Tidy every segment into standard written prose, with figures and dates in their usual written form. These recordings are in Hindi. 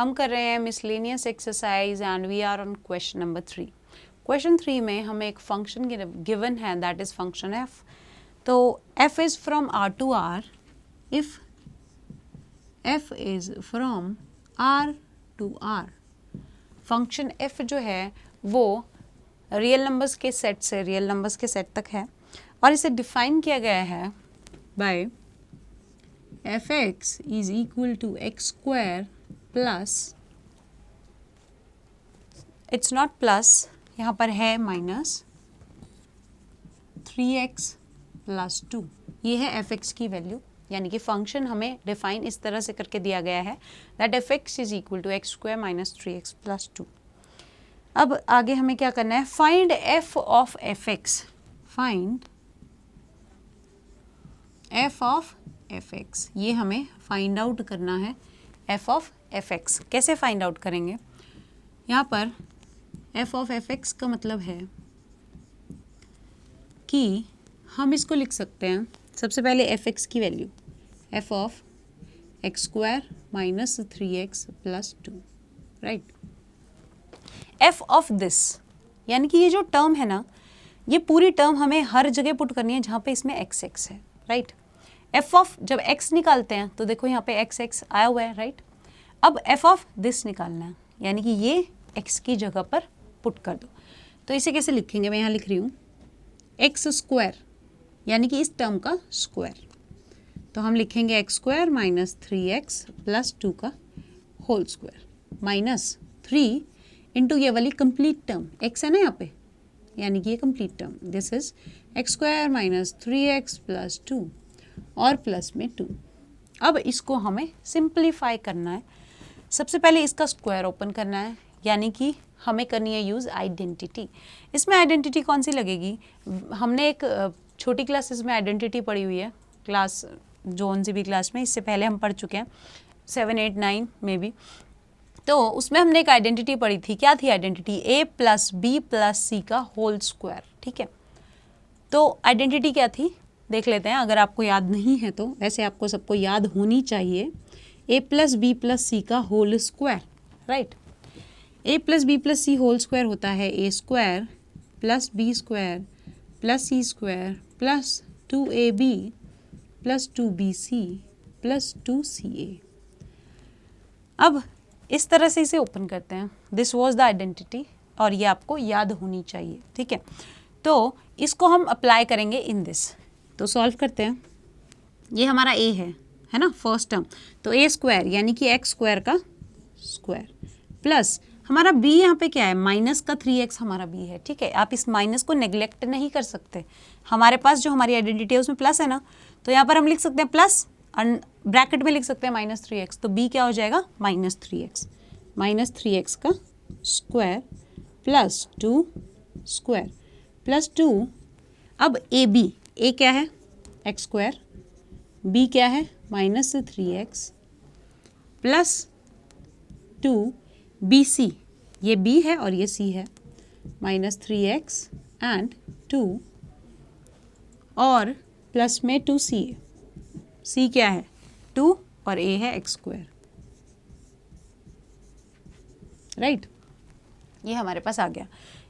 हम कर रहे हैं miscellaneous exercise and we are on question number 3। Question 3 में हमें एक फंक्शन गिवन है, दैट इज फंक्शन एफ। तो f is from R to R, if f is from R to R, function f जो है वो रियल नंबर्स के सेट से रियल नंबर्स के सेट तक है और इसे डिफाइन किया गया है by f x is equal to x square plus, it's not plus, यहाँ पर है माइनस 3x प्लस 2। ये है एफ एक्स की वैल्यू, यानी कि फंक्शन हमें डिफाइन इस तरह से करके दिया गया है that f x is equal to x square minus 3x plus 2। अब आगे हमें क्या करना है, find f of f x, find f of f x, ये हमें फाइंड आउट करना है एफ ऑफ एफ एक्स। कैसे फाइंड आउट करेंगे, यहाँ पर एफ ऑफ एफ एक्स का मतलब है कि हम इसको लिख सकते हैं सबसे पहले एफ एक्स की value F of x square minus 3x plus 2, right. F of this, यानी कि ये जो टर्म है ना, ये पूरी टर्म हमें हर जगह पुट करनी है जहाँ पे इसमें एक्स एक्स है, राइट। एफ ऑफ जब एक्स निकालते हैं तो देखो यहाँ पे एक्स एक्स आया हुआ है, राइट। अब एफ ऑफ दिस निकालना है, यानी कि ये एक्स की जगह पर पुट कर दो। तो इसे कैसे लिखेंगे, मैं यहाँ लिख रही हूँ एक्स स्क्वायर, यानी कि इस टर्म का स्क्वायर। तो हम लिखेंगे x square minus 3x plus 2 का होल स्क्वायर माइनस 3 इंटू ये वाली कंप्लीट टर्म, एक्स है ना यहाँ पे, यानी कि ये complete term, this is x square minus 3x plus 2 और प्लस में 2। अब इसको हमें सिंप्लीफाई करना है। सबसे पहले इसका स्क्वायर ओपन करना है, यानी कि हमें करनी है यूज़ आइडेंटिटी। इसमें आइडेंटिटी कौन सी लगेगी, हमने एक छोटी क्लासेस में आइडेंटिटी पढ़ी हुई है, क्लास जोन सी भी क्लास में, इससे पहले हम पढ़ चुके हैं 7, 8, 9 में भी। तो उसमें हमने एक आइडेंटिटी पढ़ी थी, क्या थी identity, a plus B plus सी का होल स्क्वायर, ठीक है। तो आइडेंटिटी क्या थी देख लेते हैं, अगर आपको याद नहीं है तो, वैसे आपको सबको याद होनी चाहिए, a प्लस बी प्लस सी का whole square, right. a plus B plus c whole square होता है a square plus b square plus c square plus 2ab plus 2bc plus 2ca। अब इस तरह से इसे ओपन करते हैं, दिस वॉज द आइडेंटिटी, और ये आपको याद होनी चाहिए, ठीक है। तो इसको हम अप्लाई करेंगे इन दिस, तो सॉल्व करते हैं। ये हमारा a है ना, फर्स्ट टर्म, तो a स्क्वायर यानी कि x स्क्वायर का स्क्वायर प्लस हमारा b यहाँ पे क्या है, माइनस का 3x हमारा b है, ठीक है। आप इस माइनस को नेग्लेक्ट नहीं कर सकते, हमारे पास जो हमारी आइडेंटिटी है उसमें प्लस है ना, तो यहाँ पर हम लिख सकते हैं प्लस, ब्रैकेट में लिख सकते हैं माइनस 3x, तो b क्या हो जाएगा माइनस 3x का स्क्वायर प्लस 2 स्क्वायर प्लस 2। अब a क्या है एक्स स्क्वायर, b क्या है माइनस 3x प्लस 2 bc, ये b है और ये c है, माइनस 3x एंड 2 और प्लस में 2ca, c क्या है 2 और a है एक्स स्क्वायर, राइट। ये हमारे पास आ गया।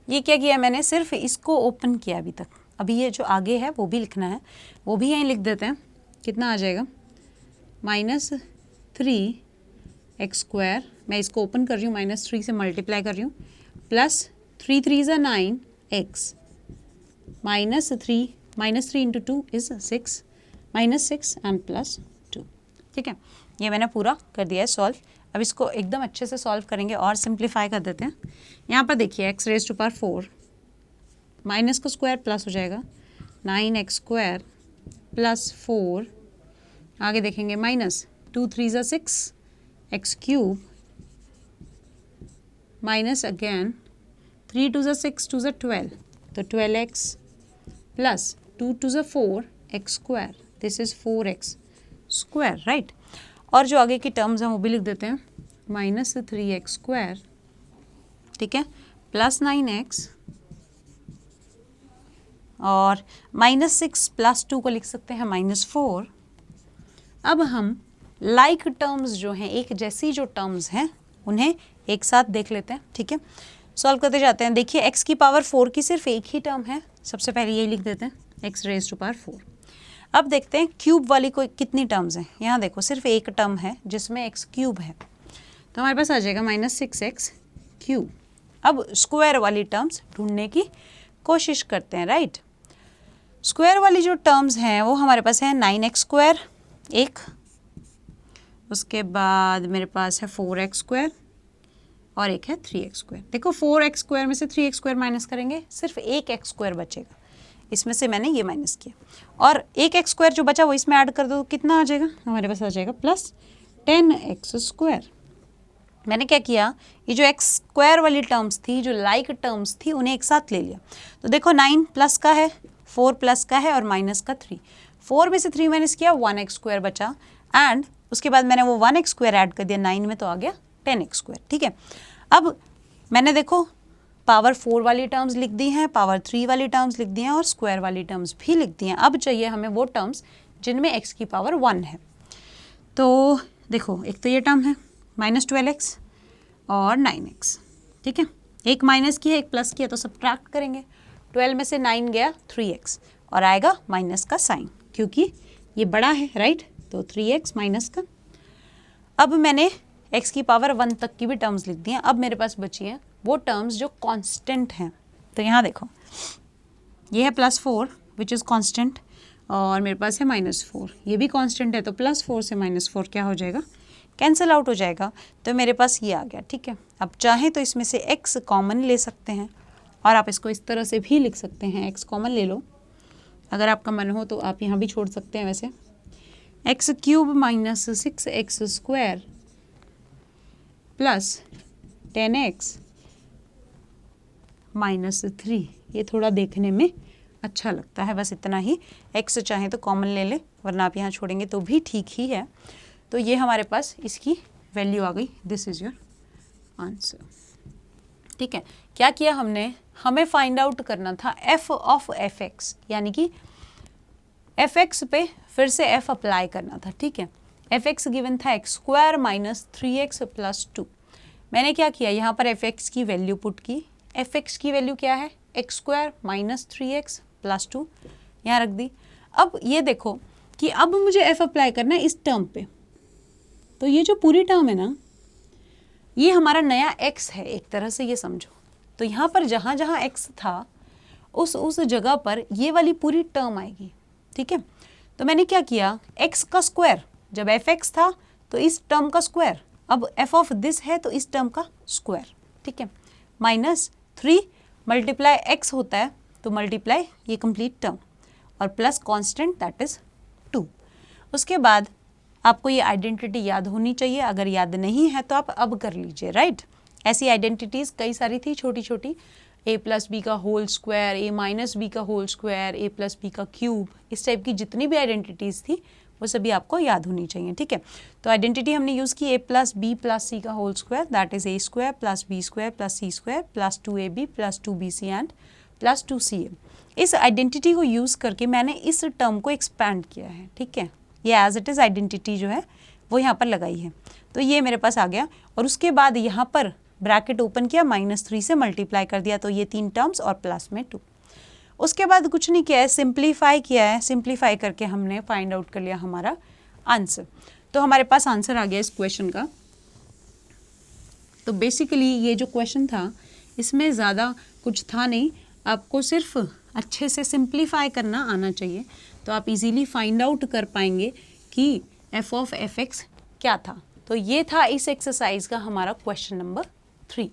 ये क्या किया मैंने, सिर्फ इसको ओपन किया अभी तक, अभी ये जो आगे है वो भी लिखना है, वो भी यहीं लिख देते हैं। कितना आ जाएगा माइनस 3x स्क्वायर, मैं इसको ओपन कर रही हूँ, माइनस 3 से मल्टीप्लाई कर रही हूँ, प्लस 3 3 ज़ा 9x minus 3 into 2 is 6 minus 6 and plus 2, ठीक है। ये मैंने पूरा कर दिया है सॉल्व। अब इसको एकदम अच्छे से सॉल्व करेंगे और सिंप्लीफाई कर देते हैं। यहाँ पर देखिए x raise to power 4, minus का स्क्वायर प्लस हो जाएगा 9x स्क्वायर प्लस 4, आगे देखेंगे माइनस 2 3 ज़ा 6 x क्यूब माइनस अगेन 3 2 ज़ा 6 2 ज़ा 12, तो 12x प्लस 2 2 ज़ा 4 x square, this is 4x square, right. और जो आगे की टर्म्स हैं वो भी लिख देते हैं, माइनस 3x स्क्वायर, ठीक है, प्लस 9x और माइनस 6 प्लस 2 को लिख सकते हैं माइनस 4। अब हम लाइक टर्म्स जो हैं, एक जैसी जो टर्म्स हैं उन्हें एक साथ देख लेते हैं, ठीक है। सॉल्व करते जाते हैं। देखिए x की पावर 4 की सिर्फ एक ही टर्म है, सबसे पहले यही लिख देते हैं, x रेज टू पावर 4। अब देखते हैं क्यूब वाली को कितनी टर्म्स हैं। यहाँ देखो सिर्फ एक टर्म है जिसमें x क्यूब है, तो हमारे पास आ जाएगा -6x क्यूब। अब स्क्वायर वाली टर्म्स ढूंढने की कोशिश करते हैं, राइट। स्क्वायर वाली जो टर्म्स हैं वो हमारे पास है 9x स्क्वायर एक, उसके बाद मेरे पास है 4x स्क्वायर और एक है 3x स्क्वायर। देखो 4x स्क्वायर में से 3x स्क्वायर माइनस करेंगे, सिर्फ एक x स्क्वायर बचेगा, इसमें से मैंने ये माइनस किया। और एक x स्क्वायर जो बचा वो इसमें ऐड कर दो तो कितना आ जाएगा, हमारे पास आ जाएगा प्लस 10x स्क्वायर। मैंने क्या किया, ये जो x स्क्वायर वाली टर्म्स थी, जो लाइक टर्म्स थी, उन्हें एक साथ ले लिया। तो देखो 9 प्लस का है, 4 प्लस का है और माइनस का 3। 4 में से 3 माइनस किया, 1x स्क्वायर बचा एंड उसके बाद मैंने वो 1x स्क्वायर ऐड कर दिया 9 में, तो आ गया 10x स्क्वायर, ठीक है। अब मैंने देखो पावर 4 वाली टर्म्स लिख दी हैं, पावर 3 वाली टर्म्स लिख दी हैं और स्क्वायर वाली टर्म्स भी लिख दी हैं। अब चाहिए हमें वो टर्म्स जिनमें x की पावर 1 है। तो देखो एक तो ये टर्म है -12x और 9x, ठीक है। एक माइनस किया एक प्लस किया तो सब्ट्रैक्ट करेंगे, 12 में से 9 गया 3x और आएगा माइनस का साइन क्योंकि ये बड़ा है, राइट। तो 3x माइनस का। अब मैंने x की पावर 1 तक की भी टर्म्स लिख दी हैं। अब मेरे पास बची हैं वो टर्म्स जो कांस्टेंट हैं। तो यहाँ देखो ये है +4 विच इज़ कांस्टेंट और मेरे पास है -4, ये भी कांस्टेंट है। तो +4 से -4 क्या हो जाएगा, कैंसिल आउट हो जाएगा। तो मेरे पास ये आ गया, ठीक है। अब चाहें तो इसमें से x कॉमन ले सकते हैं और आप इसको इस तरह से भी लिख सकते हैं, x कॉमन ले लो, अगर आपका मन हो तो आप यहाँ भी छोड़ सकते हैं। वैसे x cube -6x square plus 10x -3, ये थोड़ा देखने में अच्छा लगता है, बस इतना ही। x चाहे तो कॉमन ले ले, वरना आप यहाँ छोड़ेंगे तो भी ठीक ही है। तो ये हमारे पास इसकी वैल्यू आ गई, दिस इज़ योर आंसर, ठीक है। क्या किया हमने, हमें फाइंड आउट करना था f ऑफ fx, यानी कि fx पे फिर से f अप्लाई करना था, ठीक है। fx गिवन था x स्क्वायर -3x + 2। मैंने क्या किया, यहाँ पर fx की वैल्यू पुट की। fx की वैल्यू क्या है, x स्क्वायर -3x + 2, यहाँ रख दी। अब ये देखो कि अब मुझे f अप्लाई करना है इस टर्म पे। तो ये जो पूरी टर्म है ना, ये हमारा नया x है, एक तरह से ये समझो। तो यहाँ पर जहाँ जहाँ x था उस जगह पर ये वाली पूरी टर्म आएगी, ठीक है। तो मैंने क्या किया, x का स्क्वायर, जब fx था तो इस टर्म का स्क्वायर, अब f ऑफ दिस है तो इस टर्म का स्क्वायर, ठीक है। -3 मल्टीप्लाई x होता है तो मल्टीप्लाई ये कंप्लीट टर्म और प्लस कांस्टेंट दैट इज 2। उसके बाद आपको ये आइडेंटिटी याद होनी चाहिए, अगर याद नहीं है तो आप अब कर लीजिए, राइट। ऐसी आइडेंटिटीज़ कई सारी थी छोटी छोटी, a + b का होल स्क्वायर, a - b का होल स्क्वायर, a + b का क्यूब, इस टाइप की जितनी भी आइडेंटिटीज़ थी वो सभी आपको याद होनी चाहिए, ठीक है। तो आइडेंटिटी हमने यूज़ की a + b + c का whole square, that is a square + b square + c square + 2ab + 2bc and + 2ca। इस आइडेंटिटी को यूज़ करके मैंने इस टर्म को एक्सपैंड किया है, ठीक है। ये एज इट इज़ आइडेंटिटी जो है वो यहाँ पर लगाई है, तो ये मेरे पास आ गया। और उसके बाद यहाँ पर ब्रैकेट ओपन किया, -3 से मल्टीप्लाई कर दिया, तो ये 3 टर्म्स और प्लस में 2। उसके बाद कुछ नहीं किया है, सिंप्लीफाई किया है। सिंप्लीफाई करके हमने फाइंड आउट कर लिया हमारा आंसर। तो हमारे पास आंसर आ गया इस क्वेश्चन का। तो बेसिकली ये जो क्वेश्चन था इसमें ज़्यादा कुछ था नहीं, आपको सिर्फ अच्छे से सिंप्लीफाई करना आना चाहिए, तो आप इजीली फाइंड आउट कर पाएंगे कि f ऑफ fx क्या था। तो ये था इस एक्सरसाइज का हमारा क्वेश्चन नंबर 3।